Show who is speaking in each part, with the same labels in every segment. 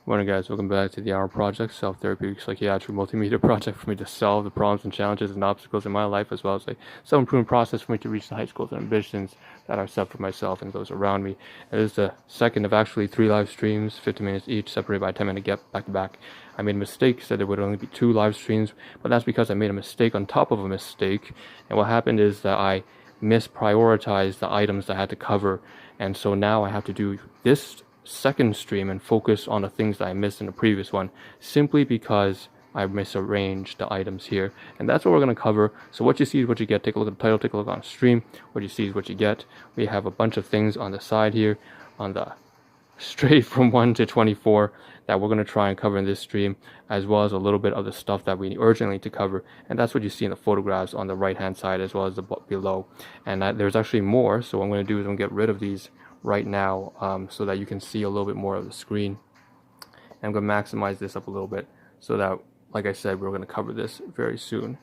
Speaker 1: Morning guys, welcome back to the Ahn Rho Project, self-therapeutic psychiatric multimedia project for me to solve the problems and challenges and obstacles in my life, as well as a self-improvement process for me to reach the high goals and ambitions that are set for myself and those around me. It is the second of actually 3 live streams, 50 minutes each, separated by a 10-minute gap back-to-back. I made a mistake, said there would only be 2 live streams, but that's because I made a mistake on top of a mistake, and what happened is that I misprioritized the items that I had to cover, and so now I have to do this second stream and focus on the things that I missed in the previous one, simply because I misarranged the items here. And that's what we're going to cover. So what you see is what you get. Take a look at the title, take a look on the stream. What you see is what you get. We have a bunch of things on the side here, on the straight from 1 to 24, that we're going to try and cover in this stream, as well as a little bit of the stuff that we urgently need to cover. And that's what you see in the photographs on the right hand side, as well as the below. And there's actually more, so what I'm going to do is I'm going to get rid of these right now, so that you can see a little bit more of the screen. And I'm going to maximize this up a little bit so that, like I said, we're going to cover this very soon.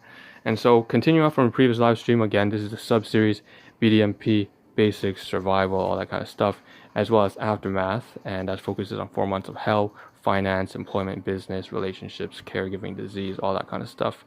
Speaker 1: And so continuing on from the previous live stream, again, this is the sub-series BDMP, basics, survival, all that kind of stuff, as well as aftermath, and that focuses on 4 months of hell, finance, employment, business, relationships, caregiving, disease, all that kind of stuff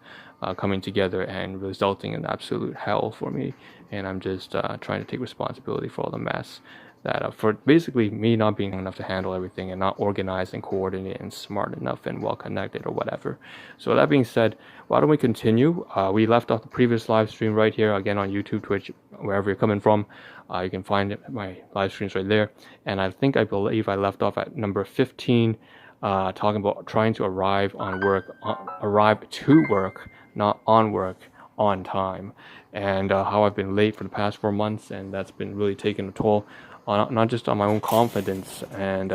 Speaker 1: coming together and resulting in absolute hell for me. And I'm just trying to take responsibility for all the mess that for basically me not being enough to handle everything and not organized and coordinated and smart enough and well connected or whatever. So that being said, why don't we continue? We left off the previous live stream right here, again on YouTube, Twitch, wherever you're coming from. You can find my live streams right there. And I believe I left off at number 15, talking about trying to arrive to work, not on work, on time, and how I've been late for the past 4 months, and that's been really taking a toll on not just on my own confidence, and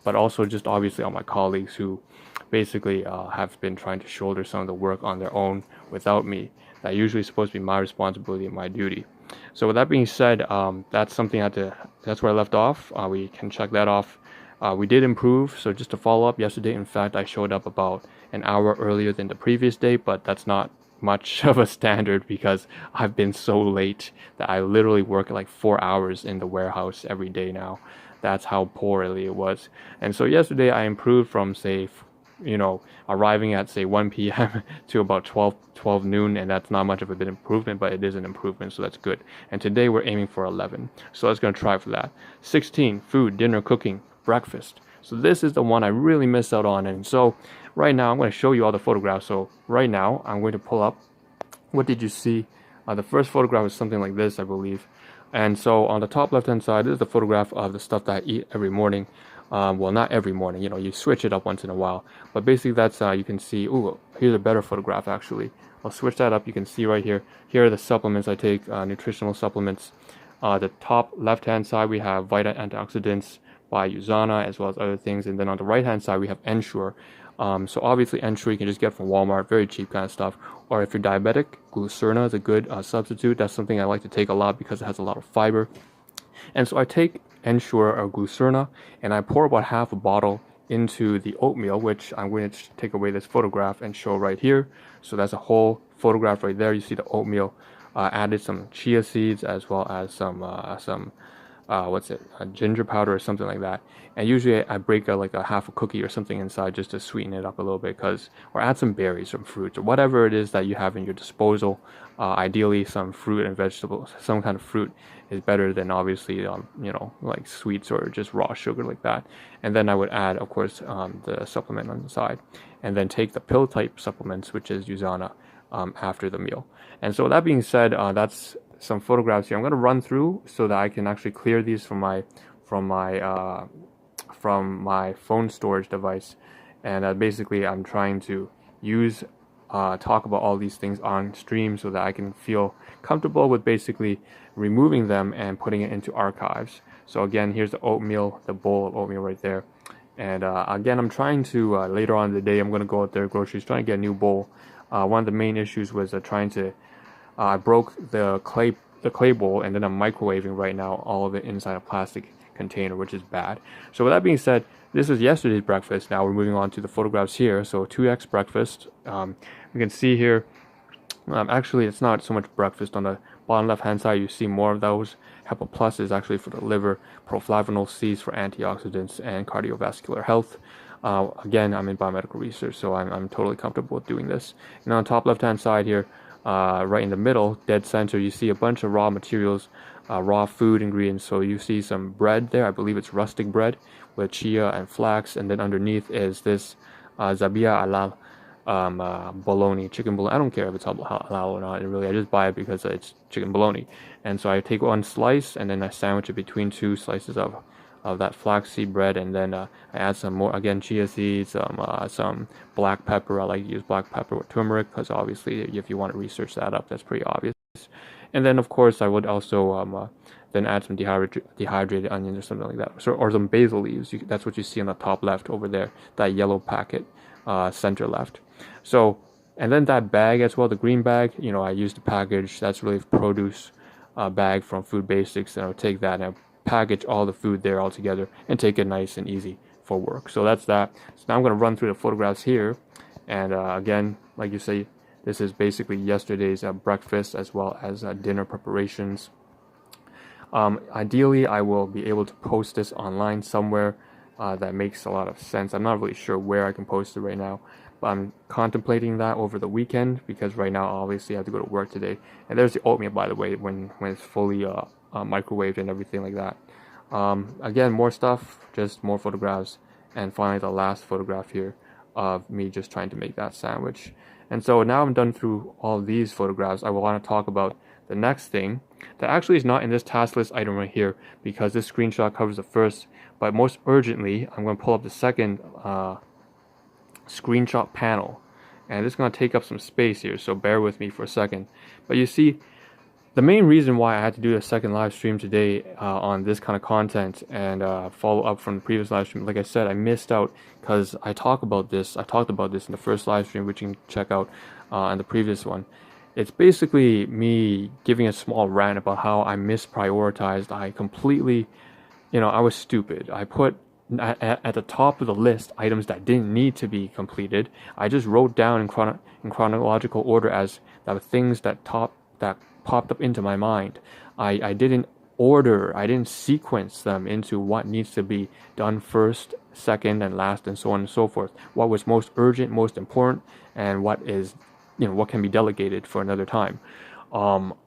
Speaker 1: but also just obviously on my colleagues who basically have been trying to shoulder some of the work on their own without me. That usually is supposed to be my responsibility and my duty. So with that being said, that's something that's where I left off. We can check that off. We did improve, so just to follow up, yesterday in fact I showed up about an hour earlier than the previous day, but that's not much of a standard because I've been so late that I literally work like 4 hours in the warehouse every day now. That's how poorly it was. And so yesterday I improved from, say, arriving at, say, 1 p.m. to about 12 noon, and that's not much of a bit improvement, but it is an improvement, so that's good. And today we're aiming for 11, so let's gonna try for that. 16, food, dinner, cooking, breakfast. So this is the one I really missed out on, and so right now I'm going to show you all the photographs. So right now I'm going to pull up, what did you see? The first photograph is something like this, I believe. And so on the top left hand side, this is the photograph of the stuff that I eat every morning. Well, not every morning, you switch it up once in a while, but basically that's you can see. Ooh, here's a better photograph actually. I'll switch that up. You can see right here are the supplements I take, nutritional supplements. The top left hand side we have Vita Antioxidants by Usana, as well as other things, and then on the right hand side we have Ensure. So obviously Ensure you can just get from Walmart, very cheap kind of stuff. Or if you're diabetic, Glucerna is a good substitute. That's something I like to take a lot because it has a lot of fiber. And so I take Ensure or Glucerna and I pour about half a bottle into the oatmeal, which I'm going to take away this photograph and show right here. So that's a whole photograph right there. You see the oatmeal. Added some chia seeds as well as some ginger powder or something like that. And usually I break like a half a cookie or something inside just to sweeten it up a little bit, or add some berries, some fruits, or whatever it is that you have in your disposal. Ideally some fruit and vegetables, some kind of fruit is better than obviously like sweets or just raw sugar like that. And then I would add, of course, the supplement on the side, and then take the pill type supplements, which is Usana, after the meal. And so that being said, that's some photographs here. I'm going to run through so that I can actually clear these from my phone storage device. And basically I'm trying to talk about all these things on stream so that I can feel comfortable with basically removing them and putting it into archives. So again, here's the oatmeal, the bowl of oatmeal right there. And again, I'm trying to later on in the day, I'm going to go out there groceries, trying to get a new bowl. One of the main issues was I broke the clay bowl, and then I'm microwaving right now all of it inside a plastic container, which is bad. So with that being said, this is yesterday's breakfast. Now we're moving on to the photographs here. So 2x breakfast. You can see here, actually it's not so much breakfast. On the bottom left hand side you see more of those. HEPA Plus is actually for the liver. Proflavanol C is for antioxidants and cardiovascular health. Again, I'm in biomedical research, so I'm totally comfortable with doing this. And on the top left hand side here, right in the middle, dead center, you see a bunch of raw materials, raw food ingredients. So you see some bread there. I believe it's rustic bread with chia and flax, and then underneath is this zabia alal, bologna, chicken bologna. I don't care if it's halal or not. Really, I just buy it because it's chicken bologna. And so I take one slice and then I sandwich it between two slices of that flaxseed bread, and then I add some more, again, chia seeds, some black pepper. I like to use black pepper with turmeric because obviously if you want to research that up, that's pretty obvious. And then of course I would also then add some dehydrated onions or something like that, so, or some basil leaves. That's what you see on the top left over there, that yellow packet, center left. So, and then that bag as well, the green bag, I use the package. That's really produce bag from Food Basics, and I would take that and I package all the food there all together and take it nice and easy for work. So that's that. So now I'm going to run through the photographs here, and again, like you say, this is basically yesterday's breakfast as well as dinner preparations. Ideally, I will be able to post this online somewhere that makes a lot of sense. I'm not really sure where I can post it right now, but I'm contemplating that over the weekend because right now, obviously, I have to go to work today. And there's the oatmeal, by the way, when it's fully microwaved and everything like that. Again, more stuff, just more photographs, and finally the last photograph here of me just trying to make that sandwich. And so now I'm done through all of these photographs. I will want to talk about the next thing that actually is not in this task list item right here because this screenshot covers the first, but most urgently, I'm going to pull up the second screenshot panel, and it's going to take up some space here, so bear with me for a second. But you see, the main reason why I had to do a second live stream today on this kind of content and follow up from the previous live stream, like I said, I missed out because I talked about this in the first live stream, which you can check out on the previous one. It's basically me giving a small rant about how I misprioritized. I completely, I was stupid. I put at the top of the list items that didn't need to be completed. I just wrote down in chronological order as the things that popped up into my mind. I didn't order, I didn't sequence them into what needs to be done first, second, and last, and so on and so forth. What was most urgent, most important, and what is, what can be delegated for another time.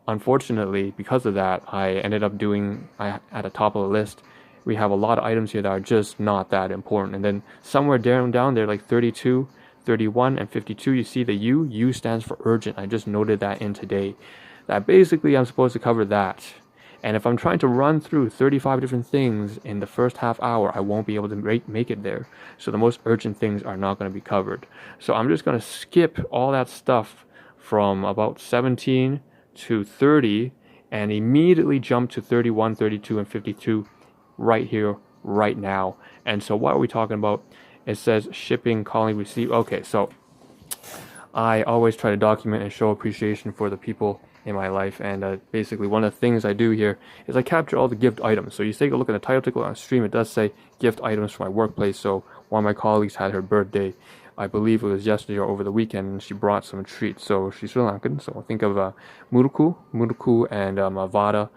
Speaker 1: Unfortunately, because of that, I ended up at the top of the list, we have a lot of items here that are just not that important. And then somewhere down there, like 32, 31, and 52, you see the U. U stands for urgent. I just noted that in today. That basically I'm supposed to cover that. And if I'm trying to run through 35 different things in the first half hour, I won't be able to make it there. So the most urgent things are not going to be covered. So I'm just going to skip all that stuff from about 17 to 30 and immediately jump to 31, 32, and 52 right here, right now. And so what are we talking about? It says shipping, calling, receive. Okay, so I always try to document and show appreciation for the people in my life, and basically one of the things I do here is I capture all the gift items. So you take a look at the title tickle on stream, it does say gift items for my workplace. So one of my colleagues had her birthday, I believe it was yesterday or over the weekend, and she brought some treats. So she's Sri Lankan, so think of muruku and vada.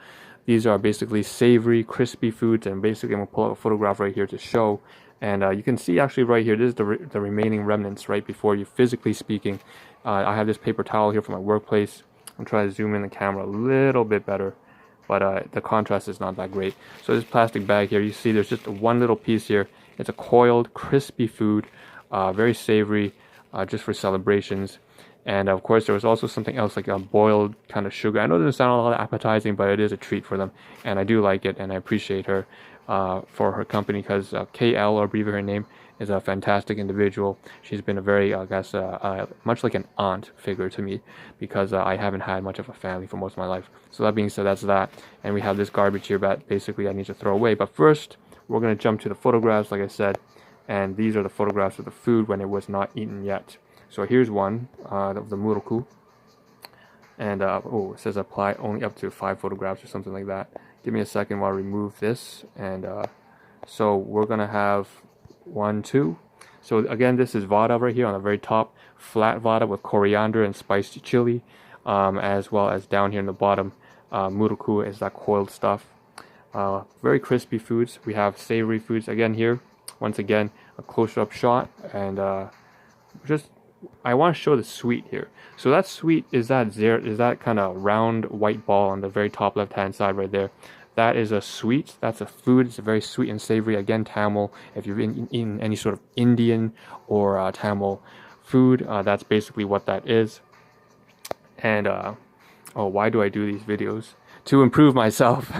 Speaker 1: These are basically savory, crispy foods, and basically I'm going to pull out a photograph right here to show. And you can see actually right here, this is the remaining remnants right before you, physically speaking. I have this paper towel here from my workplace. I'm trying to zoom in the camera a little bit better, but the contrast is not that great. So this plastic bag here, you see there's just one little piece here. It's a coiled, crispy food, very savory, just for celebrations. And of course, there was also something else like a boiled kind of sugar. I know it doesn't sound all that appetizing, but it is a treat for them. And I do like it, and I appreciate her for her company because KL, or abbreviate her name, is a fantastic individual. She's been a very, much like an aunt figure to me because I haven't had much of a family for most of my life. So that being said, that's that. And we have this garbage here that basically I need to throw away. But first, we're going to jump to the photographs, like I said. And these are the photographs of the food when it was not eaten yet. So here's one of the muruku. And it says apply only up to 5 photographs or something like that. Give me a second while I remove this. And so we're going to have 1, 2. So again, this is vada right here on the very top. Flat vada with coriander and spiced chili. As well as down here in the bottom, muruku is that coiled stuff. Very crispy foods. We have savory foods again here. Once again, a close-up shot, and just I want to show the sweet here. So that sweet is that kind of round white ball on the very top left-hand side right there. That is a sweet. That's a food. It's a very sweet and savory. Again, Tamil. If you've eaten any sort of Indian or Tamil food, that's basically what that is. And oh, why do I do these videos? To improve myself.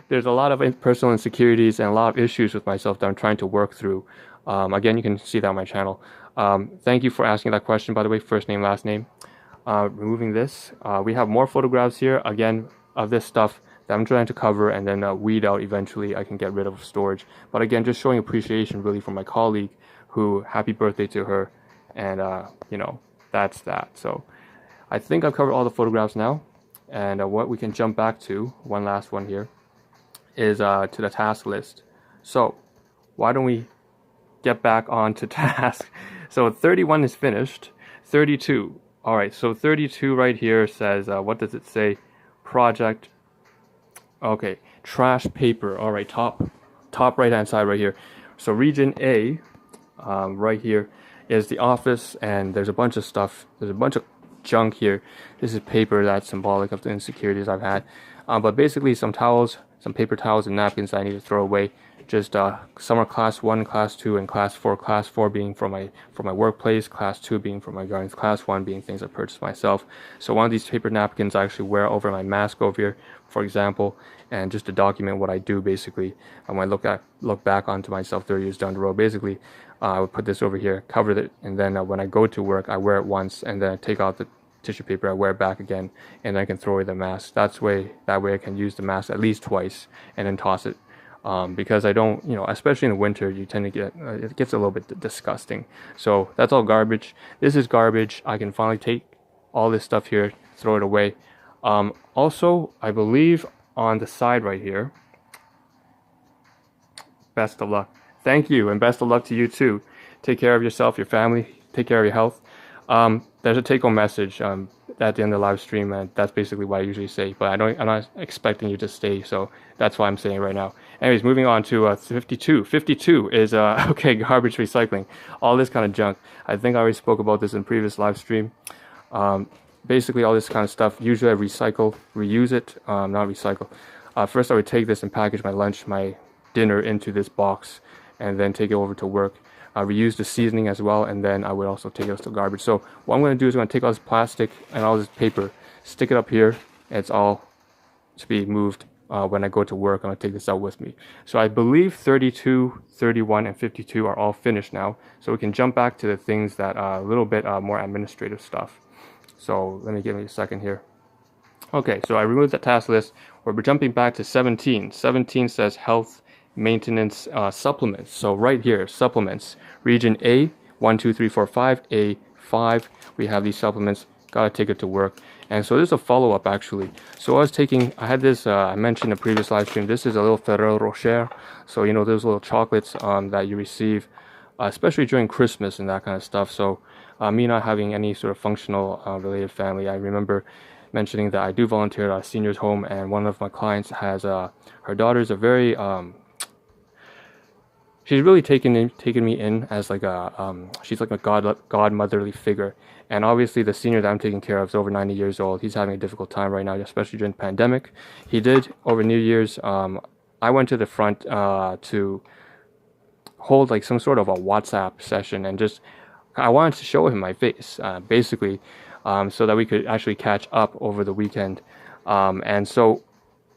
Speaker 1: There's a lot of personal insecurities and a lot of issues with myself that I'm trying to work through. Again, you can see that on my channel. Thank you for asking that question, by the way, first name, last name. Removing this, we have more photographs here, again, of this stuff that I'm trying to cover, and then weed out eventually. I can get rid of storage. But again, just showing appreciation really from my colleague, who, happy birthday to her, and you know, that's that. So I think I've covered all the photographs now, and what we can jump back to, one last one here, is to the task list. So why don't we get back on to task? So 31 is finished. 32, all right, so 32 right here says, what does it say? Project, okay, trash paper. All right, top right hand side right here. So region A, right here, is the office, and there's a bunch of stuff. There's a bunch of junk here. This is paper that's symbolic of the insecurities I've had, but basically some towels, some paper towels and napkins I need to throw away. Just some are class 1, class 2, and class 4. Class 4 being for my workplace, class 2 being for my gardens, class 1 being things I purchased myself. So one of these paper napkins I actually wear over my mask over here, for example, and just to document what I do basically. And when I look back onto myself 30 years down the road, basically I would put this over here, cover it, and then when I go to work, I wear it once, and then I take out the tissue paper, I wear it back again, and I can throw away the mask. That way I can use the mask at least twice and then toss it. Because I don't, you know, especially in the winter, you tend to get, it gets a little bit disgusting. So that's all garbage. This is garbage. I can finally take all this stuff here, throw it away. Also, I believe on the side right here, best of luck. Thank you, and best of luck to you too. Take care of yourself, your family, take care of your health. There's a take-home message at the end of the live stream, and that's basically what I usually say, but I'm not expecting you to stay, so that's why I'm saying it right now. Anyways, moving on to 52. 52 is okay, garbage recycling, all this kind of junk. I think I already spoke about this in previous live stream. Basically all this kind of stuff, usually I reuse it, not recycle. First I would take this and package my lunch, my dinner into this box, and then take it over to work. Reuse the seasoning as well, and then I would also take it to garbage. So what I'm going to do is I'm going to take all this plastic and all this paper, stick it up here, and it's all to be moved when I go to work. I'm going to take this out with me. So I believe 32, 31, and 52 are all finished now. So we can jump back to the things that are a little bit more administrative stuff. So give me a second here. Okay, so I removed that task list. We're jumping back to 17. 17 says health maintenance supplements. So right here, supplements, region A, 1, 2, 3, 4, 5, A5, we have these supplements. Gotta take it to work. And so this is a follow-up actually. So I had this, I mentioned in a previous live stream, this is a little Ferrero Rocher. So you know, those little chocolates that you receive, especially during Christmas and that kind of stuff. So me not having any sort of functional related family, I remember mentioning that I do volunteer at a senior's home, and one of my clients has her daughter's a very she's really taken me in as like she's like a godmotherly figure. And obviously the senior that I'm taking care of is over 90 years old. He's having a difficult time right now, especially during the pandemic. He did over New Year's. I went to the front to hold like some sort of a WhatsApp session, and just I wanted to show him my face basically, so that we could actually catch up over the weekend. And so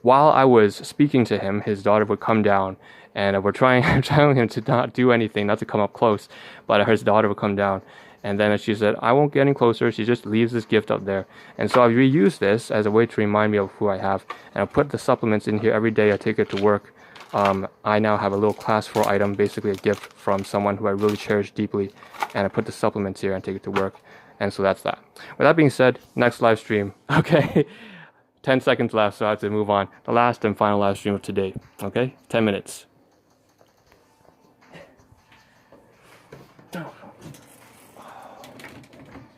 Speaker 1: while I was speaking to him, his daughter would come down, and we're trying him to not do anything, not to come up close, but his daughter would come down, and then she said, I won't get any closer. She just leaves this gift up there. And so I reuse this as a way to remind me of who I have, and I put the supplements in here every day. I take it to work. I now have a little class 4 item, basically a gift from someone who I really cherish deeply, and I put the supplements here and take it to work. And so that's that. With that being said, next live stream. Okay, 10 seconds left, so I have to move on. The last and final live stream of today. Okay, 10 minutes.